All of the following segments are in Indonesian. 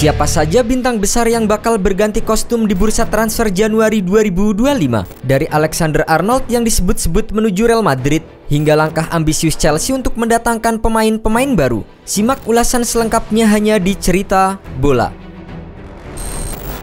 Siapa saja bintang besar yang bakal berganti kostum di bursa transfer Januari 2025? Dari Alexander Arnold yang disebut-sebut menuju Real Madrid, hingga langkah ambisius Chelsea untuk mendatangkan pemain-pemain baru. Simak ulasan selengkapnya hanya di Cerita Bola.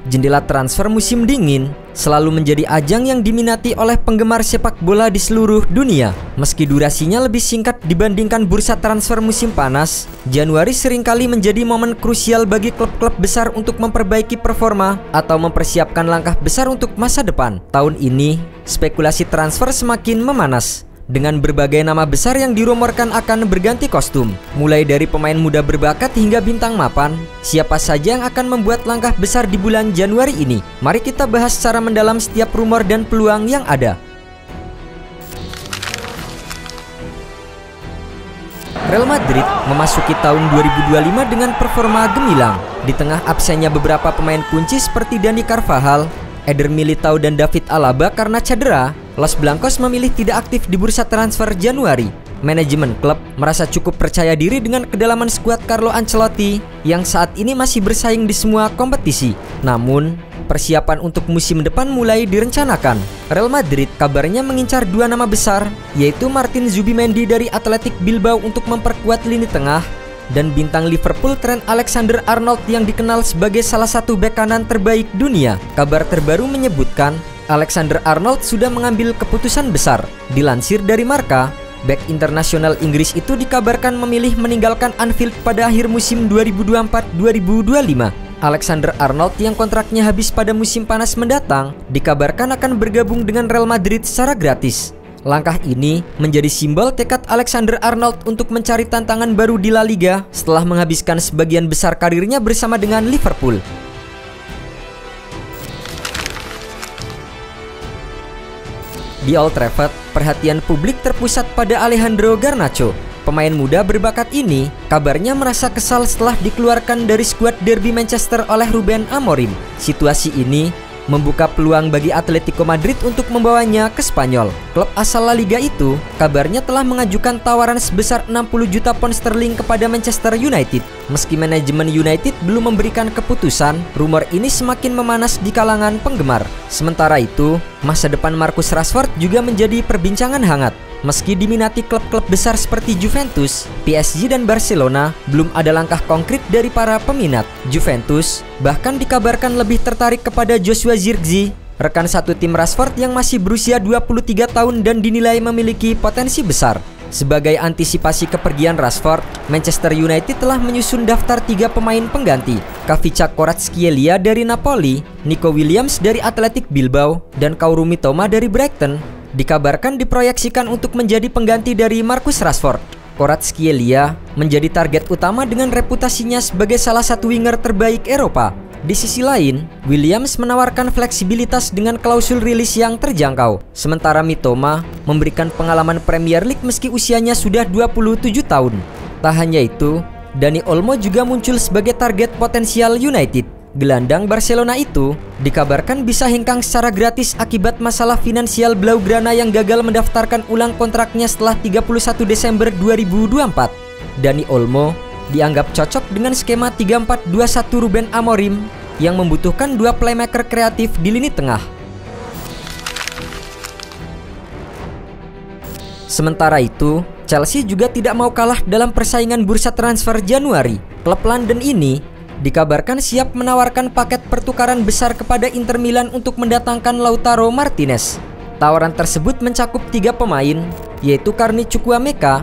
Jendela transfer musim dingin selalu menjadi ajang yang diminati oleh penggemar sepak bola di seluruh dunia. Meski durasinya lebih singkat dibandingkan bursa transfer musim panas, Januari seringkali menjadi momen krusial bagi klub-klub besar untuk memperbaiki performa atau mempersiapkan langkah besar untuk masa depan. Tahun ini, spekulasi transfer semakin memanas, dengan berbagai nama besar yang dirumorkan akan berganti kostum. Mulai dari pemain muda berbakat hingga bintang mapan, siapa saja yang akan membuat langkah besar di bulan Januari ini? Mari kita bahas secara mendalam setiap rumor dan peluang yang ada. Real Madrid memasuki tahun 2025 dengan performa gemilang. Di tengah absennya beberapa pemain kunci seperti Dani Carvajal, Eder Militao dan David Alaba karena cedera, Los Blancos memilih tidak aktif di bursa transfer Januari. Manajemen klub merasa cukup percaya diri dengan kedalaman skuad Carlo Ancelotti yang saat ini masih bersaing di semua kompetisi. Namun, persiapan untuk musim depan mulai direncanakan. Real Madrid kabarnya mengincar dua nama besar, yaitu Martin Zubimendi dari Athletic Bilbao untuk memperkuat lini tengah, dan bintang Liverpool Trent Alexander-Arnold yang dikenal sebagai salah satu bek kanan terbaik dunia. Kabar terbaru menyebutkan Alexander-Arnold sudah mengambil keputusan besar. Dilansir dari Marca, bek internasional Inggris itu dikabarkan memilih meninggalkan Anfield pada akhir musim 2024-2025. Alexander-Arnold yang kontraknya habis pada musim panas mendatang dikabarkan akan bergabung dengan Real Madrid secara gratis. Langkah ini menjadi simbol tekad Alexander-Arnold untuk mencari tantangan baru di La Liga setelah menghabiskan sebagian besar karirnya bersama dengan Liverpool. Di Old Trafford, perhatian publik terpusat pada Alejandro Garnacho. Pemain muda berbakat ini kabarnya merasa kesal setelah dikeluarkan dari skuad derby Manchester oleh Ruben Amorim. Situasi ini membuka peluang bagi Atletico Madrid untuk membawanya ke Spanyol. Klub asal La Liga itu kabarnya telah mengajukan tawaran sebesar 60 juta pound sterling kepada Manchester United. Meski manajemen United belum memberikan keputusan, rumor ini semakin memanas di kalangan penggemar. Sementara itu, masa depan Marcus Rashford juga menjadi perbincangan hangat. Meski diminati klub-klub besar seperti Juventus, PSG dan Barcelona, belum ada langkah konkret dari para peminat. Juventus bahkan dikabarkan lebih tertarik kepada Joshua Zirkzee, rekan satu tim Rashford yang masih berusia 23 tahun dan dinilai memiliki potensi besar. Sebagai antisipasi kepergian Rashford, Manchester United telah menyusun daftar 3 pemain pengganti. Kavica Kvaratskhelia dari Napoli, Nico Williams dari Athletic Bilbao, dan Kaoru Mitoma dari Brighton dikabarkan diproyeksikan untuk menjadi pengganti dari Marcus Rashford. Kvaratskhelia menjadi target utama dengan reputasinya sebagai salah satu winger terbaik Eropa. Di sisi lain, Williams menawarkan fleksibilitas dengan klausul rilis yang terjangkau. Sementara Mitoma memberikan pengalaman Premier League meski usianya sudah 27 tahun. Tak hanya itu, Dani Olmo juga muncul sebagai target potensial United. Gelandang Barcelona itu dikabarkan bisa hengkang secara gratis akibat masalah finansial Blaugrana yang gagal mendaftarkan ulang kontraknya setelah 31 Desember 2024. Dani Olmo dianggap cocok dengan skema 3-4-2-1 Ruben Amorim yang membutuhkan dua playmaker kreatif di lini tengah. Sementara itu, Chelsea juga tidak mau kalah dalam persaingan bursa transfer Januari. Klub London ini dikabarkan siap menawarkan paket pertukaran besar kepada Inter Milan untuk mendatangkan Lautaro Martinez. Tawaran tersebut mencakup 3 pemain, yaitu Carni Chukwuemeka,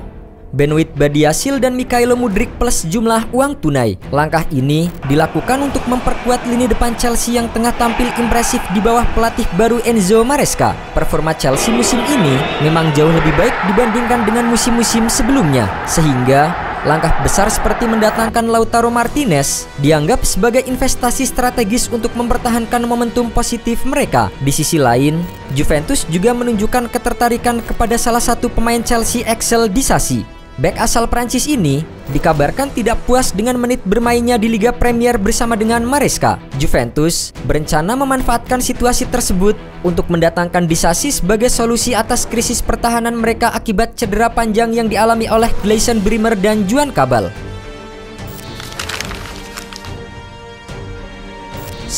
Benoit Badiashile, dan Mikhailo Mudryk plus jumlah uang tunai. Langkah ini dilakukan untuk memperkuat lini depan Chelsea yang tengah tampil impresif di bawah pelatih baru Enzo Maresca. Performa Chelsea musim ini memang jauh lebih baik dibandingkan dengan musim-musim sebelumnya, sehingga langkah besar seperti mendatangkan Lautaro Martinez dianggap sebagai investasi strategis untuk mempertahankan momentum positif mereka. Di sisi lain, Juventus juga menunjukkan ketertarikan kepada salah satu pemain Chelsea, Axel Disasi. Bek asal Prancis ini dikabarkan tidak puas dengan menit bermainnya di Liga Premier bersama dengan Maresca. Juventus berencana memanfaatkan situasi tersebut untuk mendatangkan Disasi sebagai solusi atas krisis pertahanan mereka akibat cedera panjang yang dialami oleh Gleison Bremer dan Juan Cabal.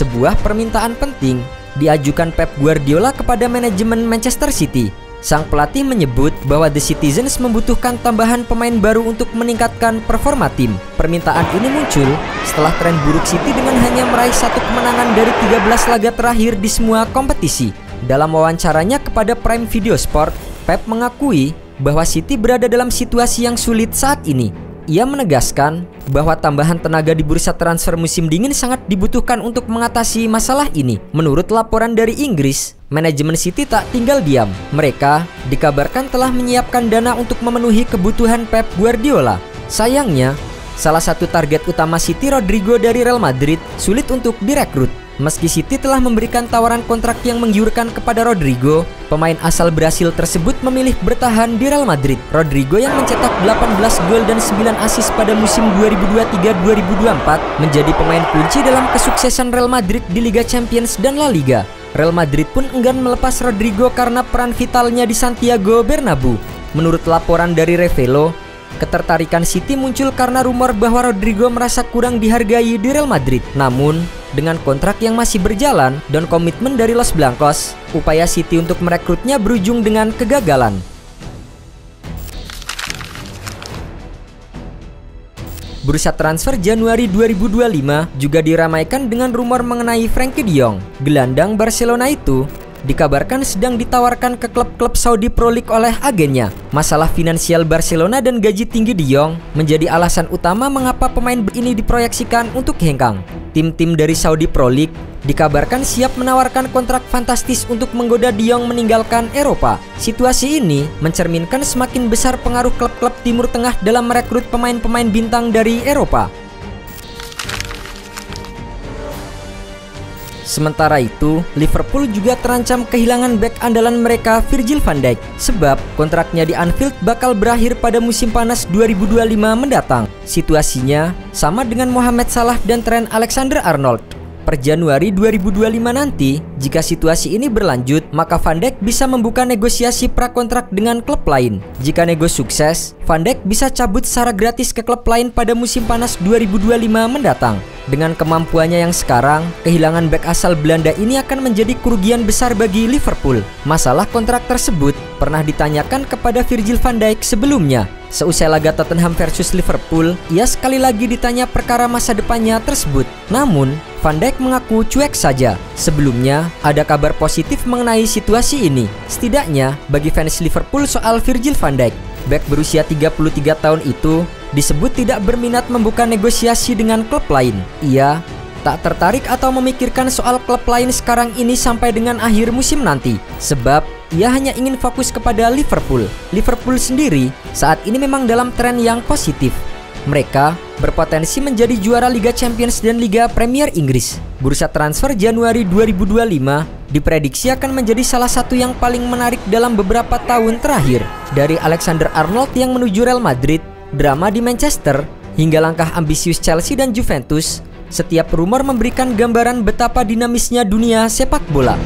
sebuah permintaan penting diajukan Pep Guardiola kepada manajemen Manchester City. Sang pelatih menyebut bahwa The Citizens membutuhkan tambahan pemain baru untuk meningkatkan performa tim. Permintaan ini muncul setelah tren buruk City dengan hanya meraih 1 kemenangan dari 13 laga terakhir di semua kompetisi. Dalam wawancaranya kepada Prime Video Sport, Pep mengakui bahwa City berada dalam situasi yang sulit saat ini. Ia menegaskan bahwa tambahan tenaga di bursa transfer musim dingin sangat dibutuhkan untuk mengatasi masalah ini. Menurut laporan dari Inggris, manajemen City tak tinggal diam. Mereka dikabarkan telah menyiapkan dana untuk memenuhi kebutuhan Pep Guardiola. Sayangnya, salah satu target utama City, Rodrigo dari Real Madrid, sulit untuk direkrut. Meski City telah memberikan tawaran kontrak yang menggiurkan kepada Rodrigo, pemain asal Brasil tersebut memilih bertahan di Real Madrid. Rodrigo yang mencetak 18 gol dan 9 assist pada musim 2023-2024 menjadi pemain kunci dalam kesuksesan Real Madrid di Liga Champions dan La Liga. Real Madrid pun enggan melepas Rodrigo karena peran vitalnya di Santiago Bernabeu. Menurut laporan dari Revelo, ketertarikan City muncul karena rumor bahwa Rodrigo merasa kurang dihargai di Real Madrid. Namun, dengan kontrak yang masih berjalan dan komitmen dari Los Blancos, upaya City untuk merekrutnya berujung dengan kegagalan. Bursa transfer Januari 2025 juga diramaikan dengan rumor mengenai Frenkie de Jong. Gelandang Barcelona itu dikabarkan sedang ditawarkan ke klub-klub Saudi Pro League oleh agennya. Masalah finansial Barcelona dan gaji tinggi de Jong menjadi alasan utama mengapa pemain ini diproyeksikan untuk hengkang. Tim-tim dari Saudi Pro League dikabarkan siap menawarkan kontrak fantastis untuk menggoda de Jong meninggalkan Eropa. Situasi ini mencerminkan semakin besar pengaruh klub-klub Timur Tengah dalam merekrut pemain-pemain bintang dari Eropa. Sementara itu, Liverpool juga terancam kehilangan bek andalan mereka Virgil van Dijk sebab kontraknya di Anfield bakal berakhir pada musim panas 2025 mendatang. Situasinya sama dengan Mohamed Salah dan Trent Alexander-Arnold. Per Januari 2025 nanti, jika situasi ini berlanjut, maka Van Dijk bisa membuka negosiasi prakontrak dengan klub lain. Jika nego sukses, Van Dijk bisa cabut secara gratis ke klub lain pada musim panas 2025 mendatang. Dengan kemampuannya yang sekarang, kehilangan bek asal Belanda ini akan menjadi kerugian besar bagi Liverpool. Masalah kontrak tersebut pernah ditanyakan kepada Virgil van Dijk sebelumnya. Seusai laga Tottenham versus Liverpool, ia sekali lagi ditanya perkara masa depannya tersebut. Namun, Van Dijk mengaku cuek saja. Sebelumnya, ada kabar positif mengenai situasi ini. Setidaknya, bagi fans Liverpool soal Virgil van Dijk, bek berusia 33 tahun itu disebut tidak berminat membuka negosiasi dengan klub lain. Ia tak tertarik atau memikirkan soal klub lain sekarang ini sampai dengan akhir musim nanti, sebab ia hanya ingin fokus kepada Liverpool. Liverpool sendiri saat ini memang dalam tren yang positif. Mereka berpotensi menjadi juara Liga Champions dan Liga Premier Inggris. Bursa transfer Januari 2025 diprediksi akan menjadi salah satu yang paling menarik dalam beberapa tahun terakhir. Dari Alexander-Arnold yang menuju Real Madrid, drama di Manchester, hingga langkah ambisius Chelsea dan Juventus, setiap rumor memberikan gambaran betapa dinamisnya dunia sepak bola.